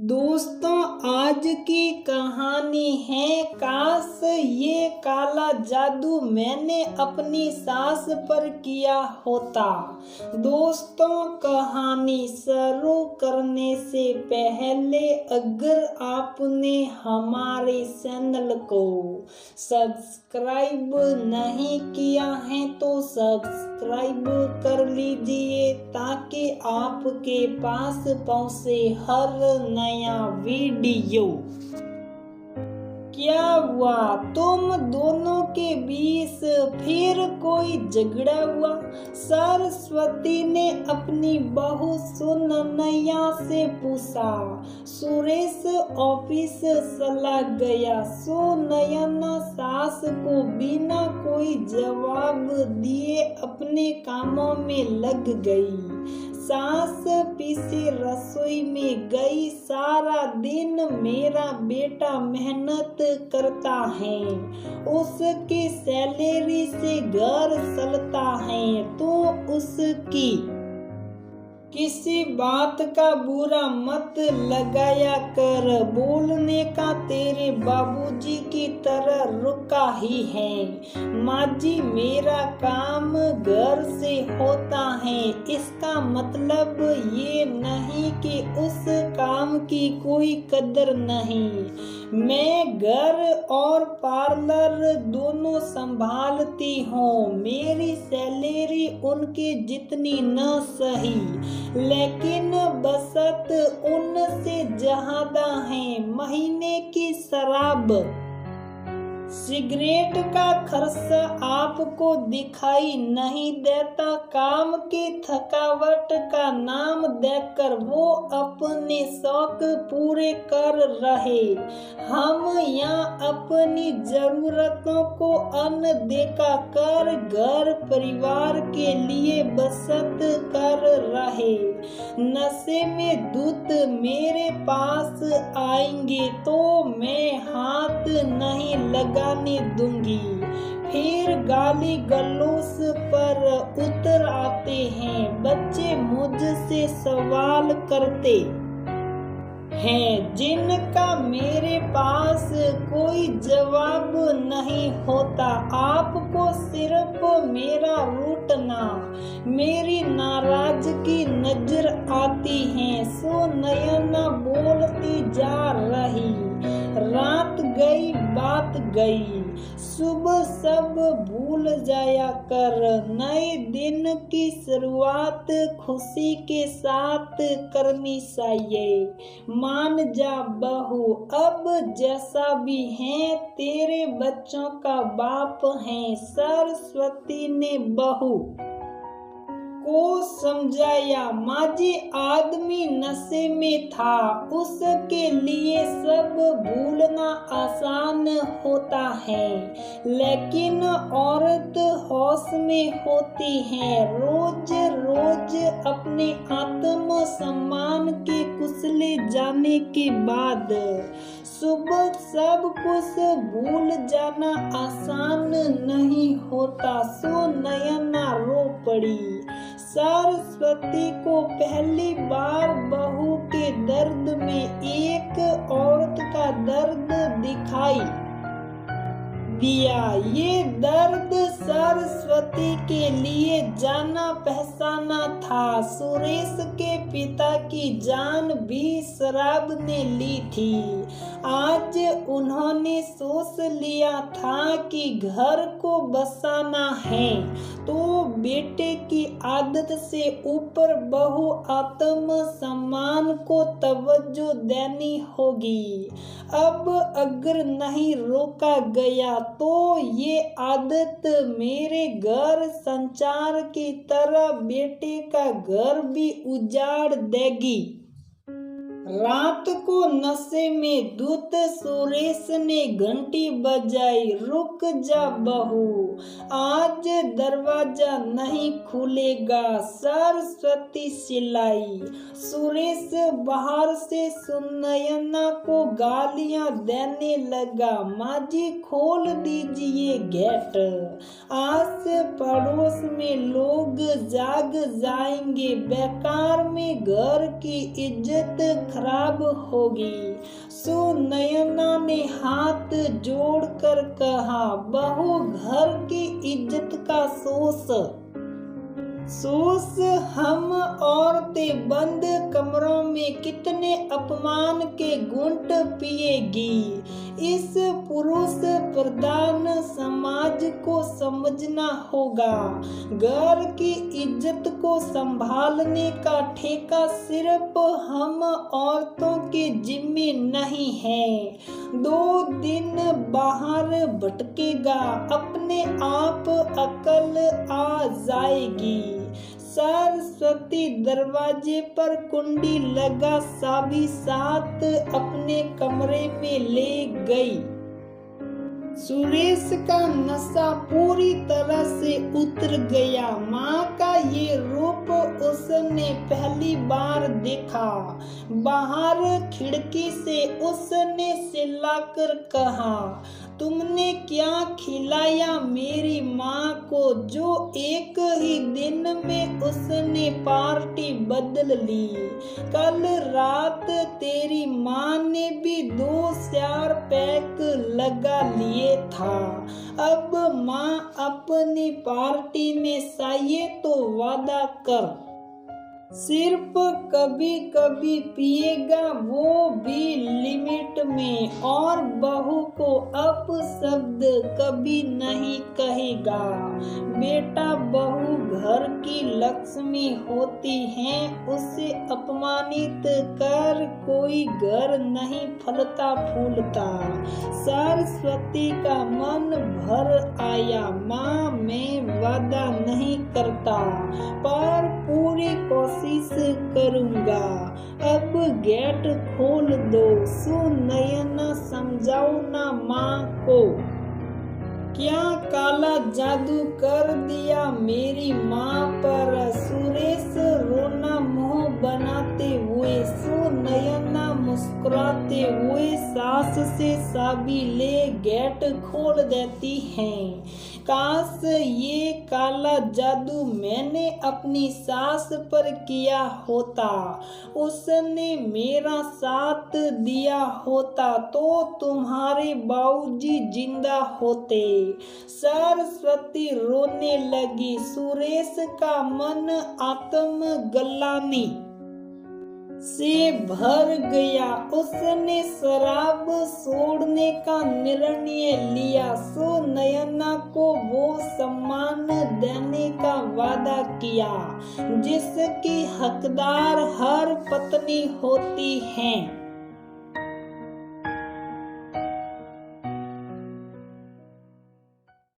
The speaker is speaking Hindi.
दोस्तों, आज की कहानी है काश ये काला जादू मैंने अपनी सास पर किया होता। दोस्तों, कहानी शुरू करने से पहले अगर आपने हमारे चैनल को सब्सक्राइब नहीं किया है तो सब्सक्राइब कर लीजिए ताकि आपके पास पहुंचे हर नया वीडियो। क्या हुआ? तुम दोनों के बीच फिर कोई झगड़ा हुआ? सरस्वती ने अपनी बहू सुनैया से पूछा। सुरेश ऑफिस चला गया। सुनैया सास को बिना कोई जवाब दिए अपने कामों में लग गई। सास पीछे रसोई में गई। सारा दिन मेरा बेटा मेहनत करता है, उसकी सैलरी से घर चलता है, तो उसकी किसी बात का बुरा मत लगाया कर। बोलने का तेरे बाबूजी की तरह रुका ही है। माँ जी, मेरा काम घर से होता है, इसका मतलब ये नहीं कि उस काम की कोई कदर नहीं। मैं घर और पार्लर दोनों संभालती हूँ। मेरी सैलरी उनके जितनी न सही, लेकिन बचत उनसे ज्यादा है। महीने की शराब सिगरेट का खर्च आपको दिखाई नहीं देता। काम की थकावट का नाम देकर वो अपने शौक पूरे कर रहे। हम यहाँ अपनी जरूरतों को अनदेखा कर घर परिवार के लिए बचत कर रहे। नशे में धुत मेरे पास आएंगे तो मैं हाथ नहीं लगाने दूंगी। फिर गाली गलौज पर उतर आते हैं। बच्चे मुझसे सवाल करते हैं जिनका मेरे पास कोई जवाब नहीं होता। आपको सिर्फ मेरा रूठना, मेरी नाराजगी नजर आती है। सुनैया बोलती जा रही। रात गई बात गई, सुबह सब भूल जाया कर। नए दिन की शुरुआत खुशी के साथ करनी चाहिए। मान जा बहू, अब जैसा भी है तेरे बच्चों का बाप है। सरस्वती ने बहू को समझाया। माँ जी, आदमी नशे में था, उसके लिए सब भूलना आसान होता है, लेकिन औरत होश में होती है। रोज रोज अपने आत्म सम्मान के कुचले जाने के बाद सुबह सब कुछ भूल जाना आसान नहीं होता। सुनैया रो पड़ी। सरस्वती को पहली बार बहू के दर्द में एक औरत का दर्द दिखाई दिया। ये दर्द सरस्वती के लिए जाना पहचाना था। सुरेश के पिता की जान भी शराब ने ली थी। आज उन्होंने सोच लिया था कि घर को बसाना है तो बेटे की आदत से ऊपर बहू आत्म सम्मान को तवज्जो देनी होगी। अब अगर नहीं रोका गया तो ये आदत मेरे घर संचार की तरह बेटे का घर भी उजाड़ देगी। रात को नशे में धुत सुरेश ने घंटी बजाई। रुक जा बहू, आज दरवाजा नहीं खुलेगा। सरस्वती चिल्लाई। सुरेश बाहर से सुनैया को गालियां देने लगा। माँ जी, खोल दीजिए गेट, आस पड़ोस में लोग जाग जाएंगे। बेकार में घर की इज्जत खराब होगी। सुनयना ने हाथ जोड़कर कहा, बहू घर की इज्जत का सोच हम औरतें बंद कमरों में कितने अपमान के घूंट पिएगी। इस पुरुष प्रधान समाज को समझना होगा, घर की इज्जत को संभालने का ठेका सिर्फ हम औरतों के जिम्मे नहीं है। 2 दिन बाहर भटकेगा, अपने आप अकल आ जाएगी। सरस्वती दरवाजे पर कुंडी लगा साबी साथ अपने कमरे में ले गई। सुरेश का नशा पूरी तरह से उतर गया। माँ का ये रूप उसने पहली बार देखा। बाहर खिड़की से उसने चिल्लाकर कहा, तुमने क्या खिलाया मेरी माँ को, जो एक ही दिन में उसने पार्टी बदल ली। कल रात तेरी माँ ने भी 2-4 पैक लगा लिए था। अब माँ अपनी पार्टी में चाहिए तो वादा कर, सिर्फ कभी कभी पिएगा, वो भी लिमिट में, और बहू को अपशब्द कभी नहीं कहेगा। बेटा, बहू घर की लक्ष्मी होती है, उसे अपमानित कर कोई घर नहीं फलता फूलता। सरस्वती का मन भर आया। माँ, मैं वादा नहीं करता, पर पूरी कोशिश करूंगा। अब गेट खोल दो। सुनयना समझाओ ना माँ को, क्या काला जादू कर दिया मेरी माँ पर। सुरेश रोना मुंह बनाते हुए, सुनयना मुस्कुराते हुए सास से चाबी ले गेट खोल देती हैं। काश ये काला जादू मैंने अपनी सास पर किया होता, उसने मेरा साथ दिया होता तो तुम्हारे बाबूजी जिंदा होते। सरस्वती रोने लगी। सुरेश का मन आत्मग्लानि से भर गया। उसने शराब छोड़ने का निर्णय लिया। सुनयना को वो सम्मान देने का वादा किया जिसकी हकदार हर पत्नी होती है।